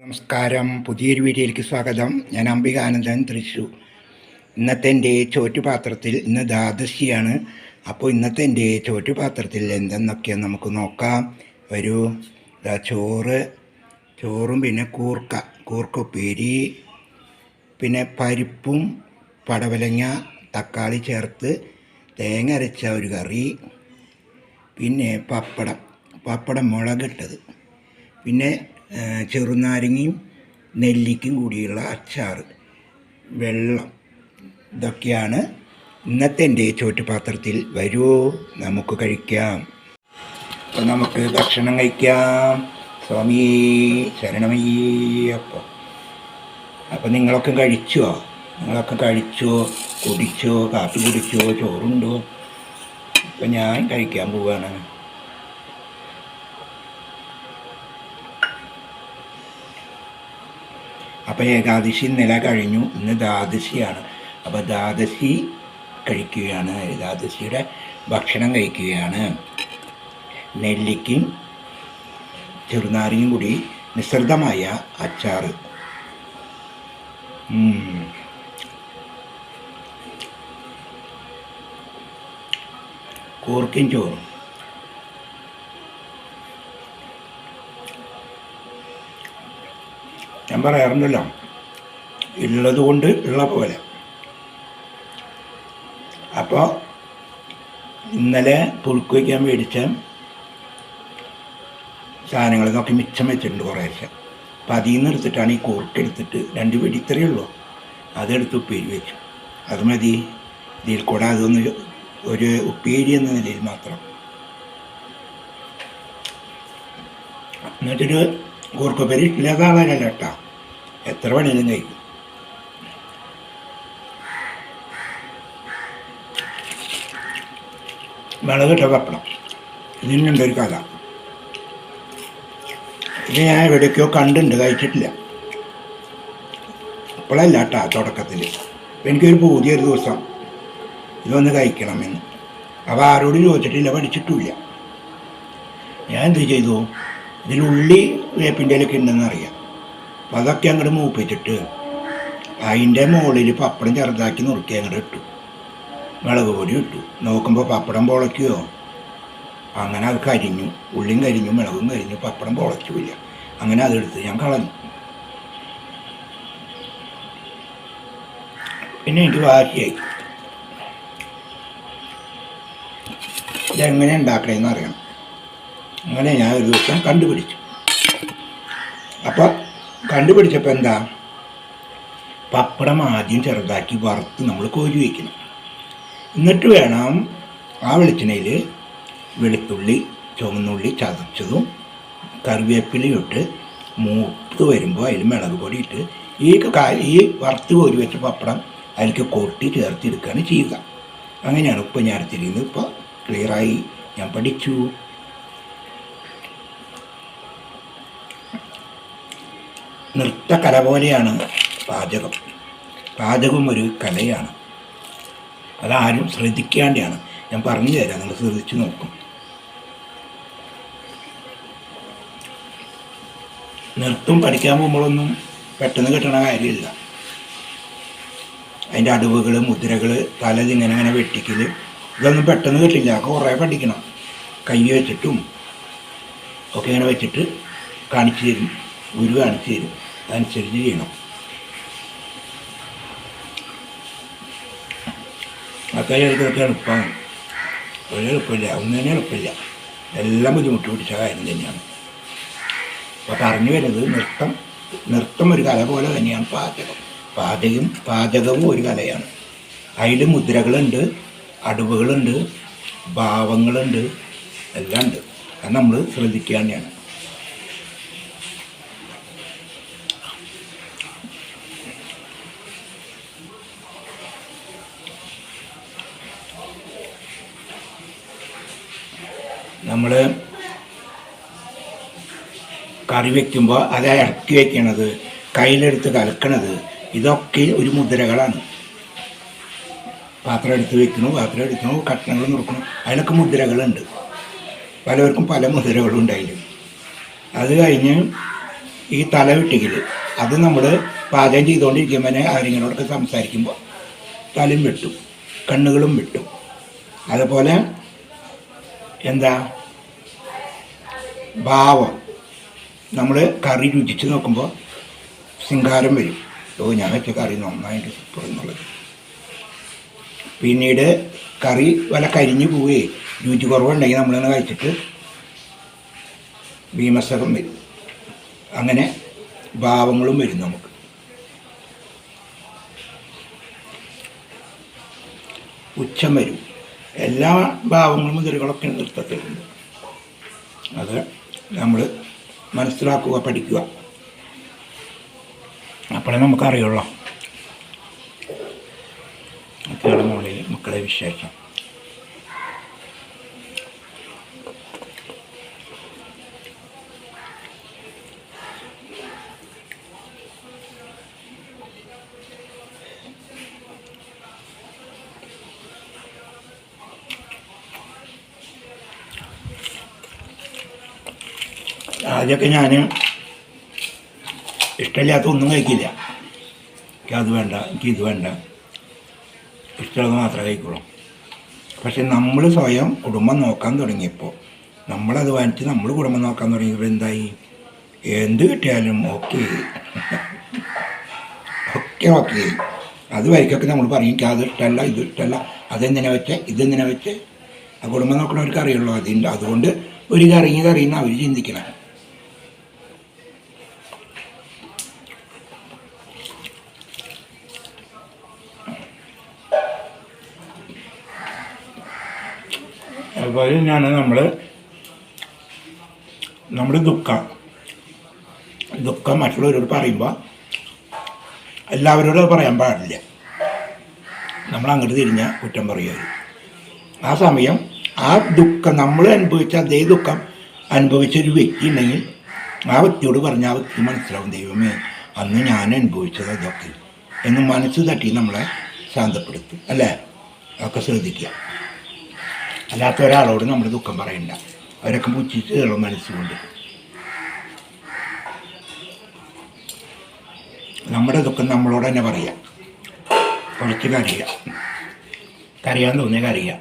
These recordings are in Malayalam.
നമസ്കാരം. പുതിയൊരു വീഡിയോയിലേക്ക് സ്വാഗതം. ഞാൻ അംബികാനന്ദൻ, തൃശ്ശൂർ. ഇന്നത്തെ എൻ്റെ ചോറ്റുപാത്രത്തിൽ ഇന്ന് ദ്വാദശിയാണ്. അപ്പോൾ ഇന്നത്തെ എൻ്റെ ചോറ്റുപാത്രത്തിൽ എന്തെന്നൊക്കെയാണ് നമുക്ക് നോക്കാം. ഒരു ചോറും പിന്നെ കൂർക്ക ഉപ്പേരി, പിന്നെ പരിപ്പും പടവലങ്ങ തക്കാളി ചേർത്ത് തേങ്ങ അരച്ച ഒരു കറി, പിന്നെ പപ്പടം മുളകിട്ടത്, പിന്നെ ചെറുനാരങ്ങയും നെല്ലിക്കും കൂടിയുള്ള അച്ചാറ്, വെള്ളം. ഇതൊക്കെയാണ് ഇന്നത്തെ എൻ്റെ ചോറ്റുപാത്രത്തിൽ. വരുമോ, നമുക്ക് കഴിക്കാം. അപ്പം നമുക്ക് ഭക്ഷണം കഴിക്കാം. സ്വാമിയേ ശരണമയ്യപ്പ. അപ്പം നിങ്ങളൊക്കെ കഴിച്ചോ? കുടിച്ചോ, കാപ്പി കുടിച്ചോ, ചോറുണ്ടോ? അപ്പം ഞാൻ കഴിക്കാൻ പോവുകയാണ്. അപ്പോൾ ഏകാദശി ഇന്നലെ കഴിഞ്ഞു, ഇന്ന് ദ്വാദശിയാണ്. അപ്പോൾ ദ്വാദശി കഴിക്കുകയാണ്, ഏകാദശിയുടെ ഭക്ഷണം കഴിക്കുകയാണ്. നെല്ലിക്കും ചെറുനാരങ്ങയും കൂടി മിശ്രിതമായ അച്ചാറ്. കൂർക്കയും ചോറും. ഞാൻ പറയാറുണ്ടല്ലോ, ഉള്ളത് കൊണ്ട് ഉള്ള പോലെ. അപ്പോൾ ഇന്നലെ പുഴുക്ക് വയ്ക്കാൻ മേടിച്ച സാധനങ്ങളൊക്കെ മിച്ചം വെച്ചിട്ടുണ്ട് കുറേശ്ശെ. അപ്പം അതിൽ നിന്ന് എടുത്തിട്ടാണ് ഈ കൂർക്കെടുത്തിട്ട് 2 പിടി ഇത്രയേ ഉള്ളൂ, അതെടുത്ത് ഉപ്പേരി വെച്ചു. അത് മതി. ഇതിൽ കൂടെ അതൊന്ന് ഒരു ഉപ്പേരി എന്ന നിലയിൽ മാത്രം. എന്നിട്ടൊരു കൂർക്കപ്പേരി ഇല്ലാത്ത ആളല്ല കേട്ടോ, എത്ര വേണേലും കഴിക്കും. മുളകിട്ട പപ്പടം. ഇതിനുണ്ടൊരു കഥ. ഇത് ഞാൻ എവിടെയൊക്കെയോ കണ്ടുണ്ട്, കഴിച്ചിട്ടില്ല. ഇപ്പോഴല്ല കേട്ടോ, തുടക്കത്തിൽ. എനിക്കൊരു ഒരു ദിവസം ഇതൊന്ന് കഴിക്കണമെന്ന്. അപ്പോൾ ആരോടും ചോദിച്ചിട്ടില്ല, പഠിച്ചിട്ടുമില്ല. ഞാൻ എന്ത് ചെയ്തു, ഇതിലുള്ളി വേപ്പിൻ്റെ ഇലയൊക്കെ ഉണ്ടെന്ന് അറിയാം. അപ്പം അതൊക്കെ അങ്ങോട്ട് മൂപ്പിച്ചിട്ട് അതിൻ്റെ മുകളിൽ പപ്പടം ചെറുതാക്കി നുറുക്കി അങ്ങോട്ട് ഇട്ടു, മുളക് പൊടി ഇട്ടു. നോക്കുമ്പോൾ പപ്പടം പൊളയ്ക്കുകയോ, അങ്ങനെ അത് കരിഞ്ഞു. ഉള്ളിയും കരിഞ്ഞു, മുളകും കരിഞ്ഞു, പപ്പടം പൊളയ്ക്കില്ല. അങ്ങനെ അതെടുത്ത് ഞാൻ കളഞ്ഞു. പിന്നെ എനിക്ക് വാശിയായി, ഇതെങ്ങനെ ഉണ്ടാക്കണമെന്ന് അറിയണം. അങ്ങനെ ഞാൻ ഒരു ദിവസം കണ്ടുപിടിച്ചു. അപ്പോൾ കണ്ടുപിടിച്ചപ്പോൾ എന്താ, പപ്പടം ആദ്യം ചെറുതാക്കി വറുത്ത് നമ്മൾ കോരി വയ്ക്കണം. എന്നിട്ട് വേണം ആ വെളിച്ചെണ്ണയിൽ വെളുത്തുള്ളി, ചുവന്നുള്ളി ചതച്ചതും കറിവേപ്പിലയും ഇട്ട് മൂത്ത് വരുമ്പോൾ അതിൽ മുളക് പൊടി ഇട്ട് ഈ വറുത്ത് കോരി വെച്ച പപ്പടം അതിലേക്ക് കൊട്ടി ചേർത്തെടുക്കുകയാണ് ചെയ്യുക. അങ്ങനെയാണ് ഇപ്പോൾ ഞാൻ എടുത്തിരിക്കുന്നത്. ഇപ്പോൾ ക്ലിയറായി, ഞാൻ പഠിച്ചു. നൃത്തകല പോലെയാണ് പാചകം ഒരു കലയാണ്. അതാരും ശ്രദ്ധിക്കാണ്ടാണ്. ഞാൻ പറഞ്ഞു തരാം, നിങ്ങൾ ശ്രദ്ധിച്ച് നോക്കും. നൃത്തം പഠിക്കാൻ പോകുമ്പോഴൊന്നും പെട്ടെന്ന് കിട്ടണ കാര്യമില്ല. അതിൻ്റെ അടവുകൾ, മുദ്രകൾ, തലതിങ്ങനെ വെട്ടിക്കൽ, ഇതൊന്നും പെട്ടെന്ന് കിട്ടില്ല. കുറേ പഠിക്കണം. കൈ വെച്ചിട്ടും ഒക്കെ ഇങ്ങനെ വെച്ചിട്ട് കാണിച്ചു തരും, ഗുരു കാണിച്ചു തരും. അതനുസരിച്ച് ചെയ്യണം. അക്കാര്യത്തിലൊക്കെ എളുപ്പമാണ്. ഒരു എളുപ്പമില്ല, ഒന്നിനും എളുപ്പമില്ല. എല്ലാം ബുദ്ധിമുട്ട് പിടിച്ച കാര്യം തന്നെയാണ്. അപ്പോൾ പറഞ്ഞു വരുന്നത്, നൃത്തം ഒരു കല പോലെ തന്നെയാണ് പാചകവും ഒരു കലയാണ്. അതിൽ മുദ്രകളുണ്ട്, അടവുകളുണ്ട്, ഭാവങ്ങളുണ്ട്, എല്ലാം ഉണ്ട്. അത് നമ്മൾ ശ്രദ്ധിക്കാണ്ടാണ്. നമ്മൾ കറി വയ്ക്കുമ്പോൾ അത് ഇറക്കി വയ്ക്കണത്, കയ്യിലെടുത്ത് കലക്കണത്, ഇതൊക്കെ ഒരു മുദ്രകളാണ്. പാത്രം എടുത്ത് വയ്ക്കണു, കഷ്ണങ്ങൾ നുറുക്കണം, അതിനൊക്കെ മുദ്രകളുണ്ട്. പലവർക്കും പല മുദ്രകളും ഉണ്ടായിരുന്നു. അത് കഴിഞ്ഞ് ഈ തല വെട്ടിക്കൽ അത് നമ്മൾ പാചകം ചെയ്തുകൊണ്ടിരിക്കുമ്പോൾ ആരെങ്കിലോടൊക്കെ സംസാരിക്കുമ്പോൾ തലയും വെട്ടും, കണ്ണുകളും വെട്ടും. അതുപോലെ എന്താ ഭാവം, നമ്മൾ കറി രുചിച്ച് നോക്കുമ്പോൾ ശൃംഗാരം വരും. ഞാൻ വെച്ച കറി നന്നായിട്ട് സൂപ്പർ എന്നുള്ളത്. പിന്നീട് കറി വല്ല കരിഞ്ഞു പോവുകയും രുചി കുറവുണ്ടെങ്കിൽ നമ്മളൊന്ന് കഴിച്ചിട്ട് ഭീമസകം വരും. അങ്ങനെ ഭാവങ്ങളും വരും നമുക്ക്. ഉച്ചം വരും. എല്ലാ ഭാവങ്ങളും മുതലുകളൊക്കെ നൃത്തത്തിലുണ്ട്. അത് നമ്മൾ മനസ്സിലാക്കുക, പഠിക്കുക. അപ്പോഴേ നമുക്കറിയുള്ളൂ. അത്രയാണ് മോളിൽ മക്കളെ വിശേഷം. ആദ്യമൊക്കെ ഞാൻ ഇഷ്ടമില്ലാത്ത ഒന്നും കഴിക്കില്ല. എനിക്കത് വേണ്ട, എനിക്കിത് വേണ്ട, ഇഷ്ടമുള്ളത് മാത്രമേ കഴിക്കുള്ളൂ. പക്ഷെ നമ്മൾ സ്വയം കുടുംബം നോക്കാൻ തുടങ്ങിയപ്പോൾ, നമ്മളത് വാങ്ങിച്ച് നമ്മൾ കുടുംബം നോക്കാൻ തുടങ്ങിയപ്പോൾ എന്തായി, എന്ത് കിട്ടിയാലും ഓക്കെ ഓക്കെ. അത് വരിക്കൊക്കെ നമ്മൾ പറയും എനിക്ക് അത് ഇഷ്ടമല്ല, ഇത് ഇഷ്ടമല്ല, അതെന്തിനാ വെച്ചേ, ഇതെന്തിനാ വെച്ചേ. ആ കുടുംബം നോക്കണവർക്ക് അറിയുള്ളൂ. അതുകൊണ്ട് ഒരു കറിയുന്ന അവർ ചിന്തിക്കണം. അതുപോലെ തന്നെയാണ് നമ്മുടെ ദുഃഖം മറ്റുള്ളവരോട് പറയുമ്പോൾ എല്ലാവരോടും പറയാൻ പാടില്ല. നമ്മൾ അങ്ങോട്ട് തിരിഞ്ഞാൽ കുറ്റം പറയുക. ആ സമയം ആ ദുഃഖം നമ്മൾ അനുഭവിച്ച അതേ ദുഃഖം അനുഭവിച്ചൊരു വ്യക്തി ഉണ്ടെങ്കിൽ ആ വ്യക്തിയോട് പറഞ്ഞാൽ ആ വ്യക്തി മനസ്സിലാവും, ദൈവമേ അന്ന് ഞാൻ അനുഭവിച്ചത് അതൊക്കെ എന്ന് മനസ്സ് തട്ടി നമ്മളെ ശാന്തപ്പെടുത്തും. അല്ലേ? അതൊക്കെ ശ്രദ്ധിക്കുക. അല്ലാത്ത ഒരാളോട് നമ്മൾ ദുഃഖം പറയണ്ട. അവരൊക്കെ പുച്ഛിച്ച് കയറും മനസ്സുകൊണ്ട്. നമ്മുടെ ദുഃഖം നമ്മളോട് തന്നെ പറയാം. കുറച്ച് കരയാൻ തോന്നിയ കരയുക.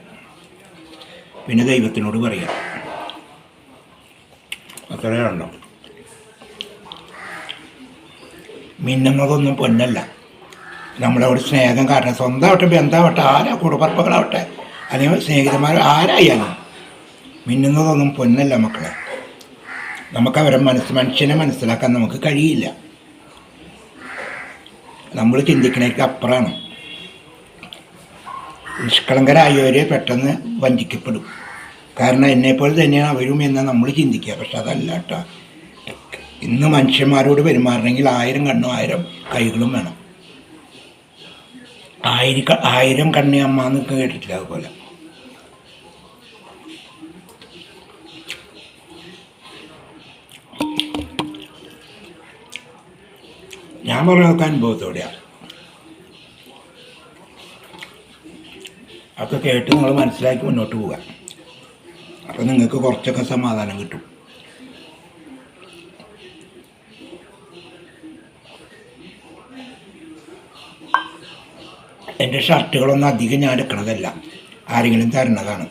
പിന്നെ ദൈവത്തിനോട് പറയാം. അത്രയുണ്ടോ? മിന്നുന്നതൊന്നും പൊന്നല്ല. നമ്മളോട് സ്നേഹം കാരണം സ്വന്തമാവട്ടെ, ബന്ധമാവട്ടെ, ആരാ കുടുംബങ്ങളാവട്ടെ, അല്ലെങ്കിൽ സ്നേഹിതന്മാർ ആരായാലും മിന്നുന്നതൊന്നും പൊന്നല്ല മക്കളെ. നമുക്കവരെ മനുഷ്യനെ മനസ്സിലാക്കാൻ നമുക്ക് കഴിയില്ല. നമ്മൾ ചിന്തിക്കണേക്ക് അപ്പുറമാണ്. നിഷ്കളങ്കരായവരെ പെട്ടെന്ന് വഞ്ചിക്കപ്പെടും. കാരണം എന്നെപ്പോലെ തന്നെയാണ് അവരും എന്ന് നമ്മൾ ചിന്തിക്കുക. പക്ഷെ അതല്ല കേട്ടോ. ഇന്ന് മനുഷ്യന്മാരോട് പെരുമാറണമെങ്കിൽ 1000 കണ്ണും 1000 കൈകളും വേണം. 1000 കണ്ണി അമ്മ എന്നൊക്കെ കേട്ടിട്ടില്ല. അതുപോലെ ഞാൻ പറഞ്ഞതൊക്കെ അനുഭവത്തോടെയാണ്. അതൊക്കെ കേട്ട് നിങ്ങൾ മനസ്സിലാക്കി മുന്നോട്ട് പോവുക. അപ്പം നിങ്ങൾക്ക് കുറച്ചൊക്കെ സമാധാനം കിട്ടും. എൻ്റെ ഷർട്ടുകളൊന്നും അധികം ഞാൻ എടുക്കണതല്ല, ആരെങ്കിലും തരണതാണ്.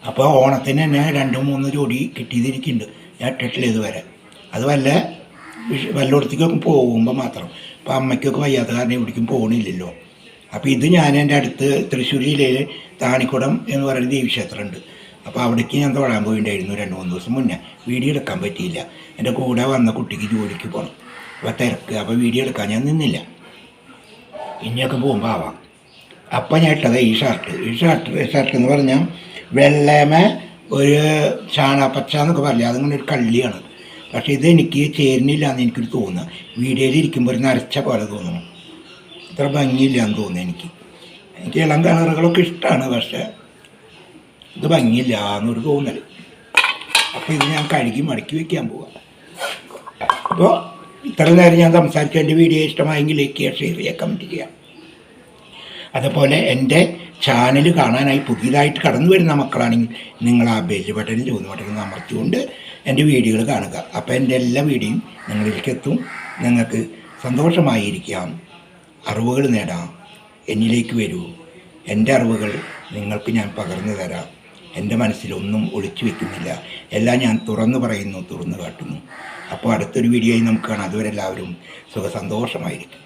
അപ്പോൾ ഓണത്തിന് തന്നെ 2-3 ജോഡി കിട്ടിയതിരിക്കുന്നുണ്ട്. ഞാൻ ഇട്ടിട്ടില്ല ഇതുവരെ. അത് വല്ലയിടത്തേക്കൊക്കെ പോകുമ്പോൾ മാത്രം. അപ്പോൾ അമ്മയ്ക്കൊക്കെ വയ്യാത്ത കാരണം എവിടേക്കും പോകണില്ലല്ലോ. അപ്പോൾ ഇത് ഞാൻ എൻ്റെ അടുത്ത് തൃശ്ശൂർ ജില്ലയിൽ താണിക്കുടം എന്ന് പറയുന്ന ദേവീക്ഷേത്രമുണ്ട്. അപ്പോൾ അവിടേക്ക് ഞാൻ തൊഴാൻ പോയിട്ടുണ്ടായിരുന്നു 2-3 ദിവസം മുന്നേ. വീഡിയോ എടുക്കാൻ പറ്റിയില്ല. എൻ്റെ കൂടെ വന്ന കുട്ടിക്ക് ജോലിക്ക് പോകണം. അപ്പോൾ തിരക്ക്. അപ്പോൾ വീഡിയോ എടുക്കാൻ ഞാൻ നിന്നില്ല. ഇനിയൊക്കെ പോകുമ്പോൾ ആവാം. അപ്പം ഞാൻ ഇട്ടത് ഈ ഷർട്ട് എന്ന് പറഞ്ഞാൽ വെള്ളമ ഒരു ചാണകപ്പച്ച എന്നൊക്കെ പറയില്ല, അതിങ്ങനെ ഒരു കള്ളിയാണ്. പക്ഷേ ഇതെനിക്ക് ചേരുന്നില്ല എന്ന് എനിക്കൊരു തോന്നുക. വീഡിയോയിൽ ഇരിക്കുമ്പോൾ ഒരു നരച്ച പോലെ തോന്നണം. അത്ര ഭംഗിയില്ല എന്ന് തോന്നുന്നു എനിക്ക്. ഇളം കളറുകളൊക്കെ ഇഷ്ടമാണ്, പക്ഷേ ഇത് ഭംഗിയില്ല എന്നൊരു തോന്നൽ. അപ്പോൾ ഇത് ഞാൻ കഴുകി മടക്കി വയ്ക്കാൻ പോവാം. അപ്പോൾ ഇത്ര നേരം ഞാൻ സംസാരിച്ച എൻ്റെ വീഡിയോ ഇഷ്ടമായെങ്കിൽ ലൈക്ക് ചെയ്യുക, ഷെയർ ചെയ്യുക, കമൻറ്റ് ചെയ്യുക. അതുപോലെ എൻ്റെ ചാനൽ കാണാനായി പുതിയതായിട്ട് കടന്നു വരുന്ന മക്കളാണെങ്കിൽ നിങ്ങൾ ആ ബെല്ല് ബട്ടനും ചുവന്ന ബട്ടനും അമർത്തിക്കൊണ്ട് എൻ്റെ വീഡിയോകൾ കാണുക. അപ്പോൾ എൻ്റെ എല്ലാ വീഡിയോയും നിങ്ങളിലേക്ക് എത്തും. നിങ്ങൾക്ക് സന്തോഷമായിരിക്കാം, അറിവുകൾ നേടാം. എന്നിലേക്ക് വരൂ, എൻ്റെ അറിവുകൾ നിങ്ങൾക്ക് ഞാൻ പകർന്നു തരാം. എൻ്റെ മനസ്സിലൊന്നും ഒളിച്ചു വെക്കുന്നില്ല, എല്ലാം ഞാൻ തുറന്നു പറയുന്നു, തുറന്നു കാട്ടുന്നു. അപ്പോൾ അടുത്തൊരു വീഡിയോയിൽ നമുക്ക് കാണാം. അതുവരെ എല്ലാവരും സുഖസന്തോഷമായിരിക്കും.